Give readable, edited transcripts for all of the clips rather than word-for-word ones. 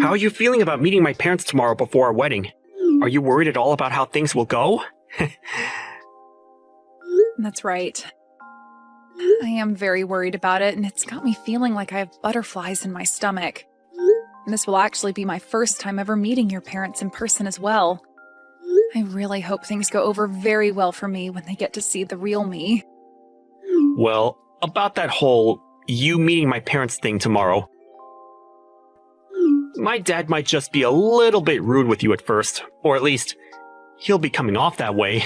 How are you feeling about meeting my parents tomorrow before our wedding? Are you worried at all about how things will go? That's right. I am very worried about it, and it's got me feeling like I have butterflies in my stomach. This will actually be my first time ever meeting your parents in person as well. I really hope things go over very well for me when they get to see the real me. Well, about that whole you meeting my parents thing tomorrow. My dad might just be a little bit rude with you at first, or at least he'll be coming off that way.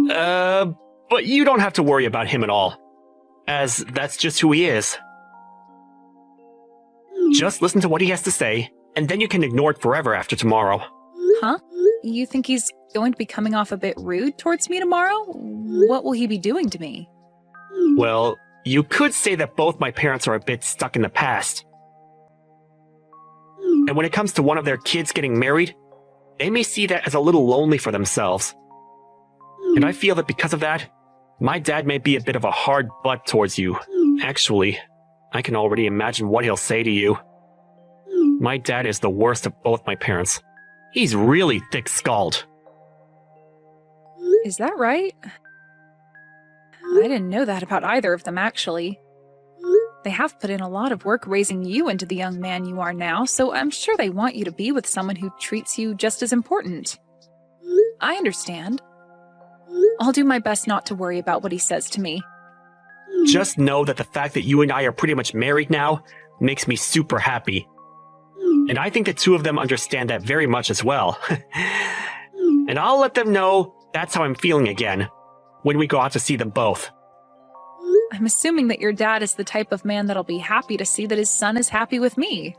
But you don't have to worry about him at all, as that's just who he is. Just listen to what he has to say, and then you can ignore it forever after tomorrow. Huh? You think he's going to be coming off a bit rude towards me tomorrow? What will he be doing to me? Well, you could say that both my parents are a bit stuck in the past. And when it comes to one of their kids getting married, they may see that as a little lonely for themselves. And I feel that because of that, my dad may be a bit of a hard butt towards you. Actually, I can already imagine what he'll say to you. My dad is the worst of both my parents. He's really thick-skulled. Is that right? I didn't know that about either of them, actually. They have put in a lot of work raising you into the young man you are now, so I'm sure they want you to be with someone who treats you just as important. I understand. I'll do my best not to worry about what he says to me. Just know that the fact that you and I are pretty much married now makes me super happy. And I think the two of them understand that very much as well. And I'll let them know that's how I'm feeling again, when we go out to see them both. I'm assuming that your dad is the type of man that'll be happy to see that his son is happy with me.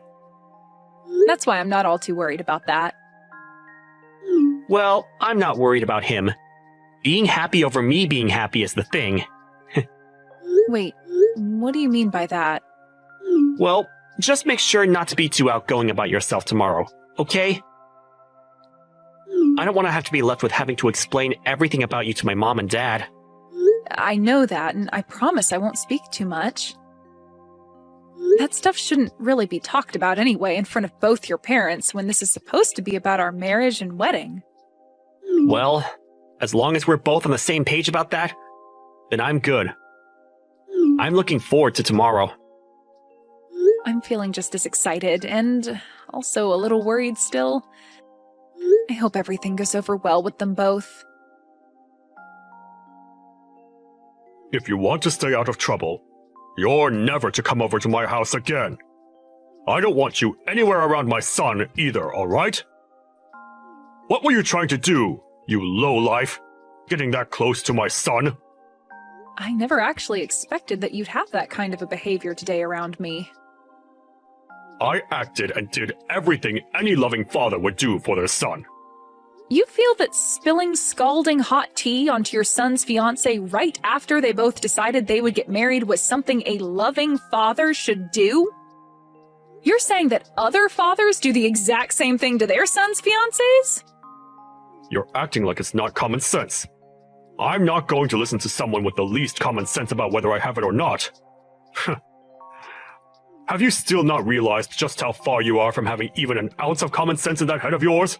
That's why I'm not all too worried about that. Well, I'm not worried about him. Being happy over me being happy is the thing. Wait, what do you mean by that? Well, just make sure not to be too outgoing about yourself tomorrow, okay? I don't want to have to be left with having to explain everything about you to my mom and dad. I know that, and I promise I won't speak too much. That stuff shouldn't really be talked about anyway in front of both your parents when this is supposed to be about our marriage and wedding. Well, as long as we're both on the same page about that, then I'm good. I'm looking forward to tomorrow. I'm feeling just as excited, and also a little worried still. I hope everything goes over well with them both. If you want to stay out of trouble, you're never to come over to my house again. I don't want you anywhere around my son either, alright? What were you trying to do, you lowlife? Getting that close to my son? I never actually expected that you'd have that kind of a behavior today around me. I acted and did everything any loving father would do for their son. You feel that spilling scalding hot tea onto your son's fiancé right after they both decided they would get married was something a loving father should do? You're saying that other fathers do the exact same thing to their sons' fiancés? You're acting like it's not common sense. I'm not going to listen to someone with the least common sense about whether I have it or not. Have you still not realized just how far you are from having even an ounce of common sense in that head of yours?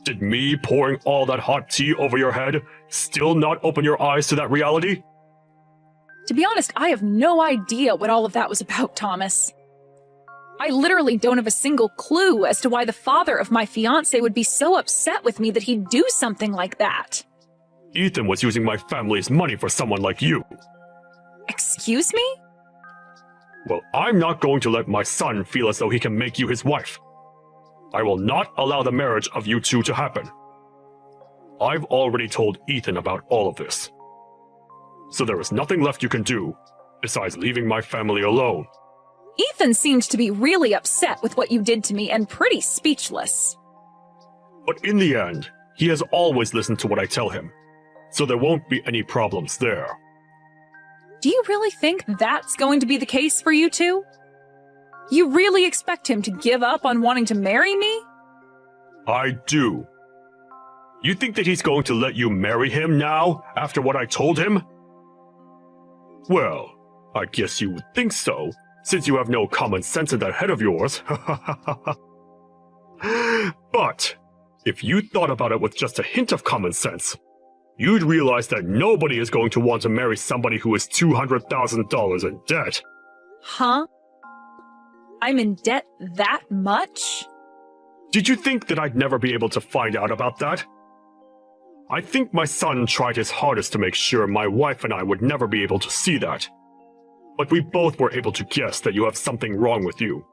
Did me pouring all that hot tea over your head still not open your eyes to that reality? To be honest, I have no idea what all of that was about, Thomas. I literally don't have a single clue as to why the father of my fiancé would be so upset with me that he'd do something like that. Ethan was using my family's money for someone like you. Excuse me? Well, I'm not going to let my son feel as though he can make you his wife. I will not allow the marriage of you two to happen. I've already told Ethan about all of this. So there is nothing left you can do, besides leaving my family alone. Ethan seemed to be really upset with what you did to me and pretty speechless. But in the end, he has always listened to what I tell him, so there won't be any problems there. Do you really think that's going to be the case for you two? You really expect him to give up on wanting to marry me? I do. You think that he's going to let you marry him now, after what I told him? Well, I guess you would think so, since you have no common sense in that head of yours. But if you thought about it with just a hint of common sense, you'd realize that nobody is going to want to marry somebody who is $200,000 in debt. Huh? I'm in debt that much? Did you think that I'd never be able to find out about that? I think my son tried his hardest to make sure my wife and I would never be able to see that. But we both were able to guess that you have something wrong with you.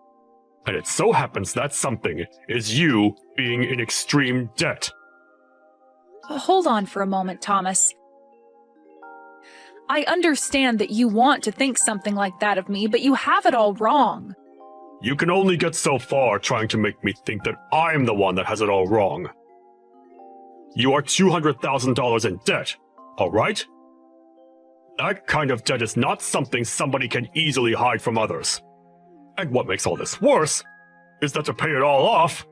And it so happens that something is you being in extreme debt. Hold on for a moment, Thomas. I understand that you want to think something like that of me, but you have it all wrong. You can only get so far trying to make me think that I'm the one that has it all wrong. You are $200,000 in debt, all right? That kind of debt is not something somebody can easily hide from others. And what makes all this worse is that to pay it all off,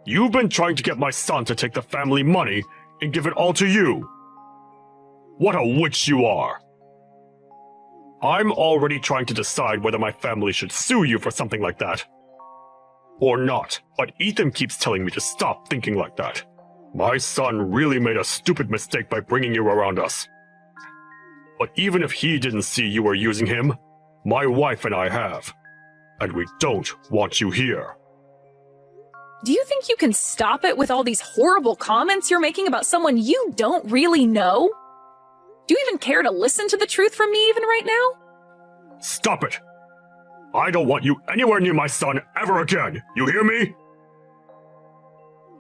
you've been trying to get my son to take the family money and give it all to you. What a witch you are. I'm already trying to decide whether my family should sue you for something like that. Or not, but Ethan keeps telling me to stop thinking like that. My son really made a stupid mistake by bringing you around us. But even if he didn't see you were using him, my wife and I have. And we don't want you here. Do you think you can stop it with all these horrible comments you're making about someone you don't really know? Do you even care to listen to the truth from me even right now? Stop it! I don't want you anywhere near my son ever again, you hear me?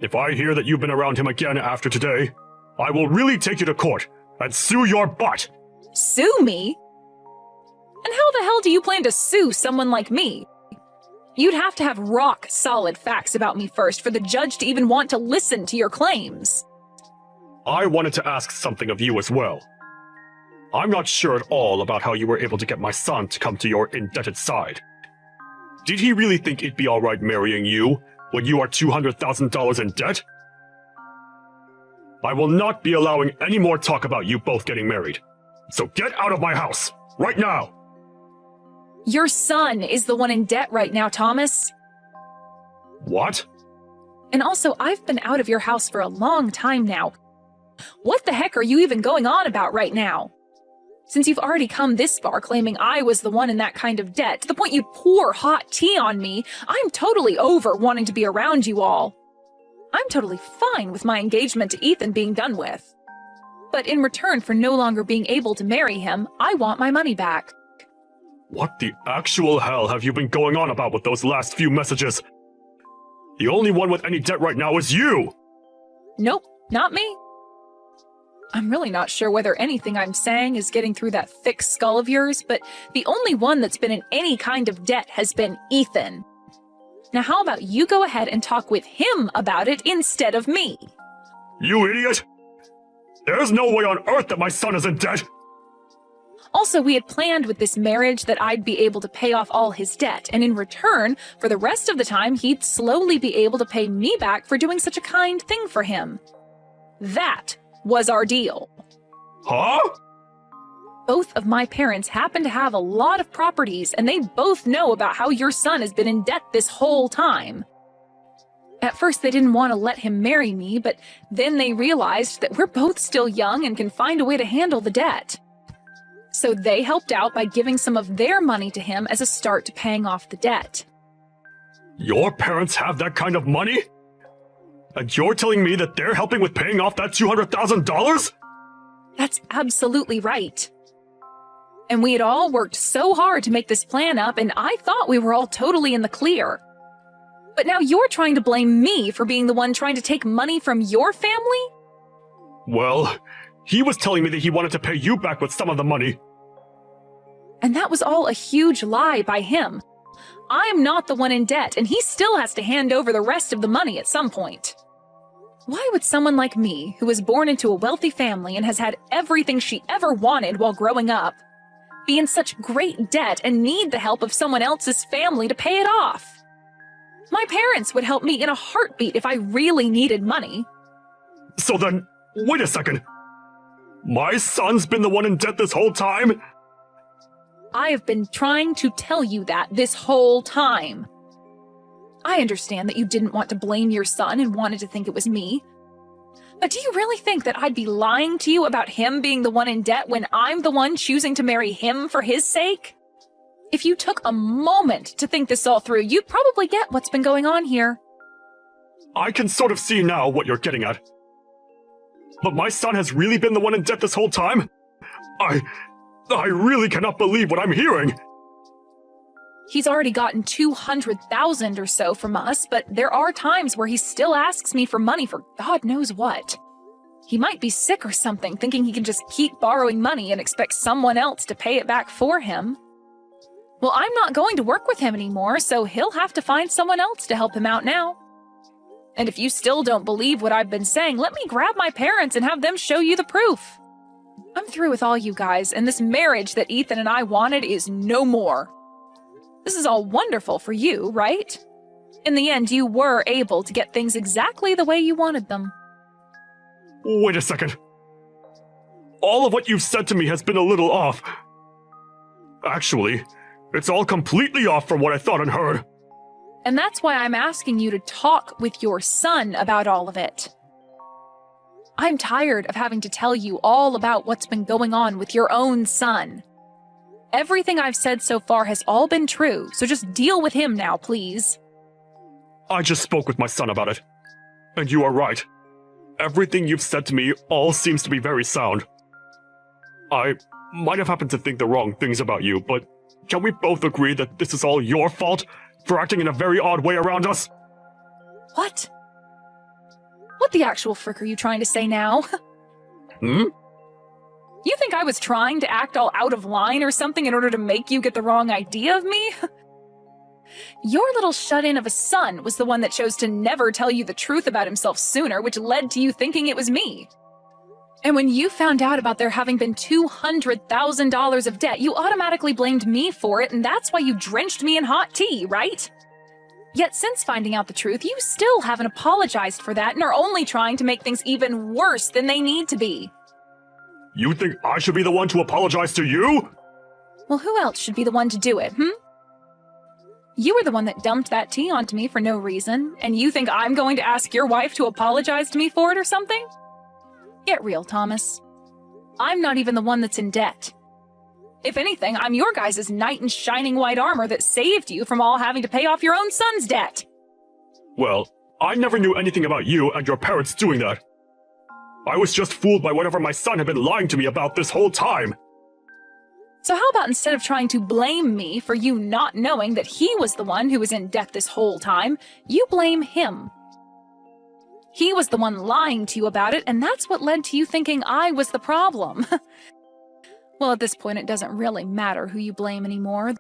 If I hear that you've been around him again after today, I will really take you to court and sue your butt! Sue me? And how the hell do you plan to sue someone like me? You'd have to have rock-solid facts about me first for the judge to even want to listen to your claims. I wanted to ask something of you as well. I'm not sure at all about how you were able to get my son to come to your indebted side. Did he really think it'd be alright marrying you when you are $200,000 in debt? I will not be allowing any more talk about you both getting married. So get out of my house, right now! Your son is the one in debt right now, Thomas. What? And also, I've been out of your house for a long time now. What the heck are you even going on about right now? Since you've already come this far claiming I was the one in that kind of debt, to the point you'd pour hot tea on me, I'm totally over wanting to be around you all. I'm totally fine with my engagement to Ethan being done with. But in return for no longer being able to marry him, I want my money back. What the actual hell have you been going on about with those last few messages? The only one with any debt right now is you! Nope, not me. I'm really not sure whether anything I'm saying is getting through that thick skull of yours, but the only one that's been in any kind of debt has been Ethan. Now how about you go ahead and talk with him about it instead of me? You idiot! There's no way on earth that my son is in debt! Also, we had planned with this marriage that I'd be able to pay off all his debt, and in return, for the rest of the time, he'd slowly be able to pay me back for doing such a kind thing for him. That was our deal. Huh? Both of my parents happen to have a lot of properties, and they both know about how your son has been in debt this whole time. At first, they didn't want to let him marry me, but then they realized that we're both still young and can find a way to handle the debt. So they helped out by giving some of their money to him as a start to paying off the debt. Your parents have that kind of money? And you're telling me that they're helping with paying off that $200,000? That's absolutely right. And we had all worked so hard to make this plan up, and I thought we were all totally in the clear. But now you're trying to blame me for being the one trying to take money from your family? Well, he was telling me that he wanted to pay you back with some of the money. And that was all a huge lie by him. I'm not the one in debt, and he still has to hand over the rest of the money at some point. Why would someone like me, who was born into a wealthy family and has had everything she ever wanted while growing up, be in such great debt and need the help of someone else's family to pay it off? My parents would help me in a heartbeat if I really needed money. So then, wait a second. My son's been the one in debt this whole time? I have been trying to tell you that this whole time. I understand that you didn't want to blame your son and wanted to think it was me. But do you really think that I'd be lying to you about him being the one in debt when I'm the one choosing to marry him for his sake? If you took a moment to think this all through, you'd probably get what's been going on here. I can sort of see now what you're getting at. But my son has really been the one in debt this whole time? I really cannot believe what I'm hearing. He's already gotten $200,000 or so from us, but there are times where he still asks me for money for God knows what. He might be sick or something, thinking he can just keep borrowing money and expect someone else to pay it back for him. Well, I'm not going to work with him anymore, so he'll have to find someone else to help him out now. And if you still don't believe what I've been saying, let me grab my parents and have them show you the proof. I'm through with all you guys, and this marriage that Ethan and I wanted is no more. This is all wonderful for you, right? In the end, you were able to get things exactly the way you wanted them. Wait a second. All of what you've said to me has been a little off. Actually, it's all completely off from what I thought and heard. And that's why I'm asking you to talk with your son about all of it. I'm tired of having to tell you all about what's been going on with your own son. Everything I've said so far has all been true, so just deal with him now, please. I just spoke with my son about it. And you are right. Everything you've said to me all seems to be very sound. I might have happened to think the wrong things about you, but can we both agree that this is all your fault for acting in a very odd way around us? What? What the actual frick are you trying to say now? You think I was trying to act all out of line or something in order to make you get the wrong idea of me? Your little shut-in of a son was the one that chose to never tell you the truth about himself sooner, which led to you thinking it was me. And when you found out about there having been $200,000 of debt, you automatically blamed me for it, and that's why you drenched me in hot tea, right? Yet since finding out the truth, you still haven't apologized for that and are only trying to make things even worse than they need to be. You think I should be the one to apologize to you? Well, who else should be the one to do it, You were the one that dumped that tea onto me for no reason, and you think I'm going to ask your wife to apologize to me for it or something? Get real, Thomas. I'm not even the one that's in debt. If anything, I'm your guys' knight in shining white armor that saved you from all having to pay off your own son's debt. Well, I never knew anything about you and your parents doing that. I was just fooled by whatever my son had been lying to me about this whole time. So how about instead of trying to blame me for you not knowing that he was the one who was in debt this whole time, you blame him. He was the one lying to you about it, and that's what led to you thinking I was the problem. Well, at this point, it doesn't really matter who you blame anymore.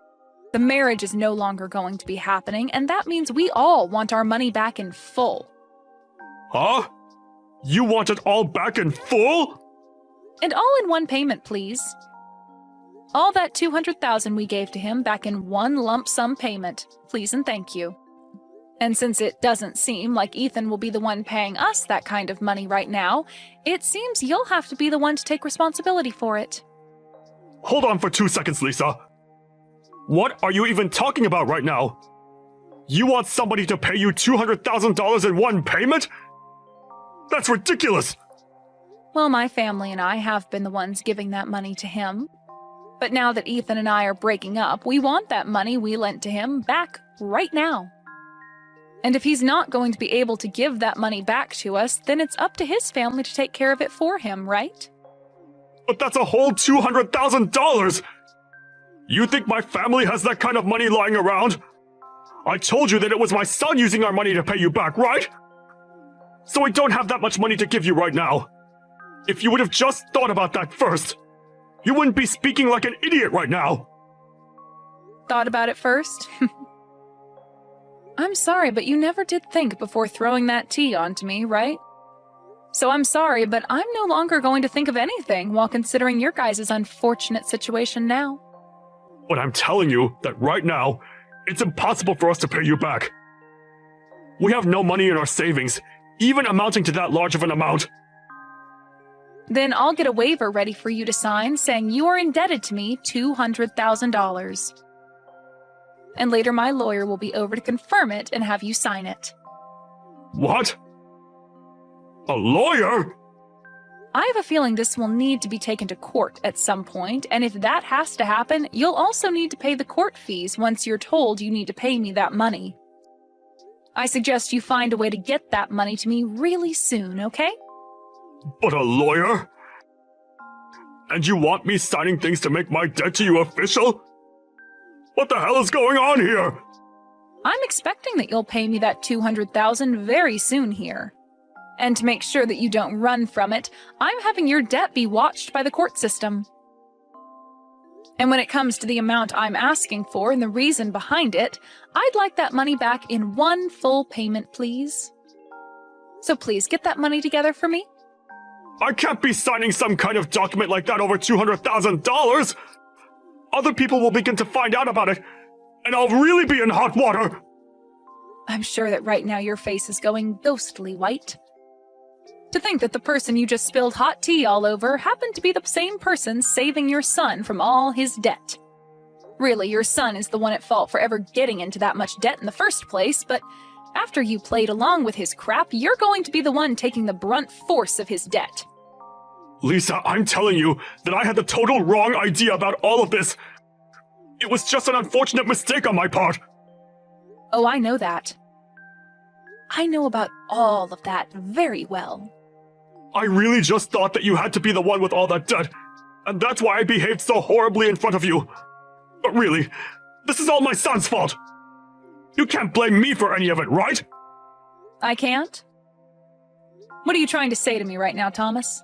The marriage is no longer going to be happening, and that means we all want our money back in full. Huh? You want it all back in full? And all in one payment, please. All that $200,000 we gave to him back in one lump sum payment, please and thank you. And since it doesn't seem like Ethan will be the one paying us that kind of money right now, it seems you'll have to be the one to take responsibility for it. Hold on for 2 seconds, Lisa. What are you even talking about right now? You want somebody to pay you $200,000 in one payment? That's ridiculous! Well, my family and I have been the ones giving that money to him. But now that Ethan and I are breaking up, we want that money we lent to him back right now. And if he's not going to be able to give that money back to us, then it's up to his family to take care of it for him, right? But that's a whole $200,000! You think my family has that kind of money lying around? I told you that it was my son using our money to pay you back, right? So we don't have that much money to give you right now. If you would have just thought about that first, you wouldn't be speaking like an idiot right now. Thought about it first? I'm sorry, but you never did think before throwing that tea onto me, right? So I'm sorry, but I'm no longer going to think of anything while considering your guys' unfortunate situation now. But I'm telling you that right now, it's impossible for us to pay you back. We have no money in our savings, even amounting to that large of an amount. Then I'll get a waiver ready for you to sign saying you are indebted to me $200,000. And later my lawyer will be over to confirm it and have you sign it. What? A lawyer? I have a feeling this will need to be taken to court at some point, and if that has to happen, you'll also need to pay the court fees once you're told you need to pay me that money. I suggest you find a way to get that money to me really soon, okay? But a lawyer? And you want me signing things to make my debt to you official? What the hell is going on here? I'm expecting that you'll pay me that $200,000 very soon here. And to make sure that you don't run from it, I'm having your debt be watched by the court system. And when it comes to the amount I'm asking for and the reason behind it, I'd like that money back in one full payment, please. So please get that money together for me. I can't be signing some kind of document like that over $200,000! Other people will begin to find out about it, and I'll really be in hot water! I'm sure that right now your face is going ghostly white. To think that the person you just spilled hot tea all over happened to be the same person saving your son from all his debt. Really, your son is the one at fault for ever getting into that much debt in the first place, but after you played along with his crap, you're going to be the one taking the brunt force of his debt. Lisa, I'm telling you that I had the total wrong idea about all of this. It was just an unfortunate mistake on my part. Oh, I know that. I know about all of that very well. I really just thought that you had to be the one with all that debt, and that's why I behaved so horribly in front of you. But really, this is all my son's fault. You can't blame me for any of it, right? I can't? What are you trying to say to me right now, Thomas?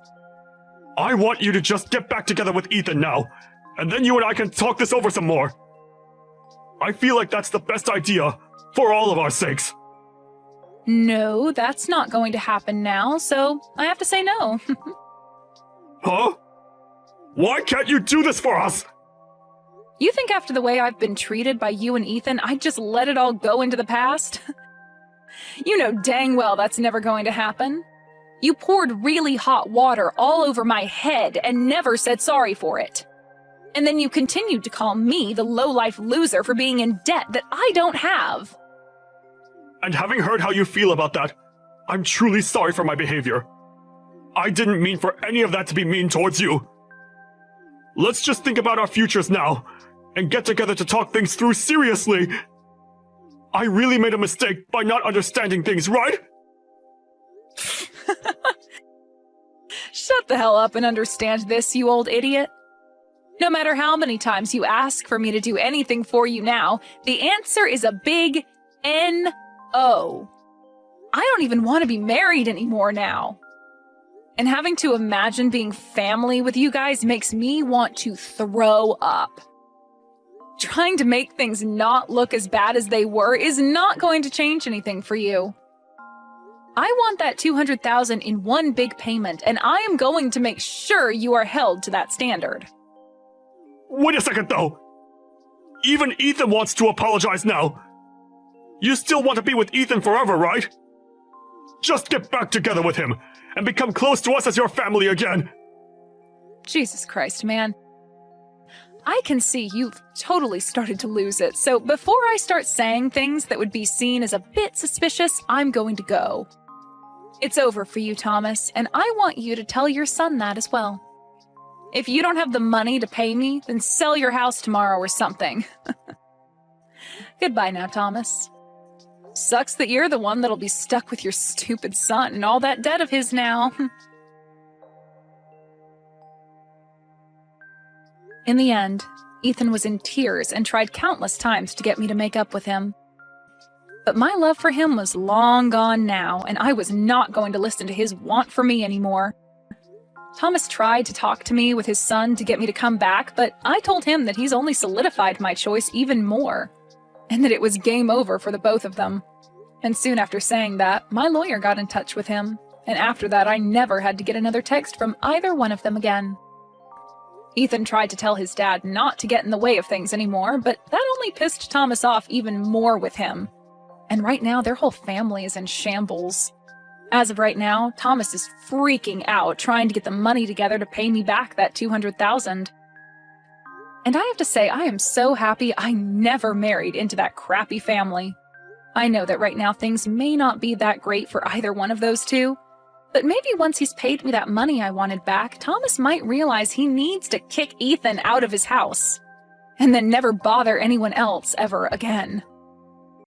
I want you to just get back together with Ethan now, and then you and I can talk this over some more. I feel like that's the best idea, for all of our sakes. No, that's not going to happen now, so I have to say no. Huh? Why can't you do this for us? You think after the way I've been treated by you and Ethan, I'd just let it all go into the past? You know dang well that's never going to happen. You poured really hot water all over my head and never said sorry for it. And then you continued to call me the low-life loser for being in debt that I don't have. And having heard how you feel about that, I'm truly sorry for my behavior. I didn't mean for any of that to be mean towards you. Let's just think about our futures now, and get together to talk things through seriously. I really made a mistake by not understanding things, right? Shut the hell up and understand this, you old idiot. No matter how many times you ask for me to do anything for you now, the answer is a big N-O. I don't even want to be married anymore now. And having to imagine being family with you guys makes me want to throw up. Trying to make things not look as bad as they were is not going to change anything for you. I want that $200,000 in one big payment, and I am going to make sure you are held to that standard. Wait a second, though. Even Ethan wants to apologize now. You still want to be with Ethan forever, right? Just get back together with him, and become close to us as your family again. Jesus Christ, man. I can see you've totally started to lose it, so before I start saying things that would be seen as a bit suspicious, I'm going to go. It's over for you, Thomas, and I want you to tell your son that as well. If you don't have the money to pay me, then sell your house tomorrow or something. Goodbye now, Thomas. Sucks that you're the one that'll be stuck with your stupid son and all that debt of his now. In the end, Ethan was in tears and tried countless times to get me to make up with him. But my love for him was long gone now, and I was not going to listen to his want for me anymore. Thomas tried to talk to me with his son to get me to come back, but I told him that he's only solidified my choice even more, and that it was game over for the both of them. And soon after saying that, my lawyer got in touch with him, and after that I never had to get another text from either one of them again. Ethan tried to tell his dad not to get in the way of things anymore, but that only pissed Thomas off even more with him. And right now their whole family is in shambles. As of right now, Thomas is freaking out trying to get the money together to pay me back that $200,000. And I have to say, I am so happy I never married into that crappy family. I know that right now things may not be that great for either one of those two, but maybe once he's paid me that money I wanted back, Thomas might realize he needs to kick Ethan out of his house, and then never bother anyone else ever again.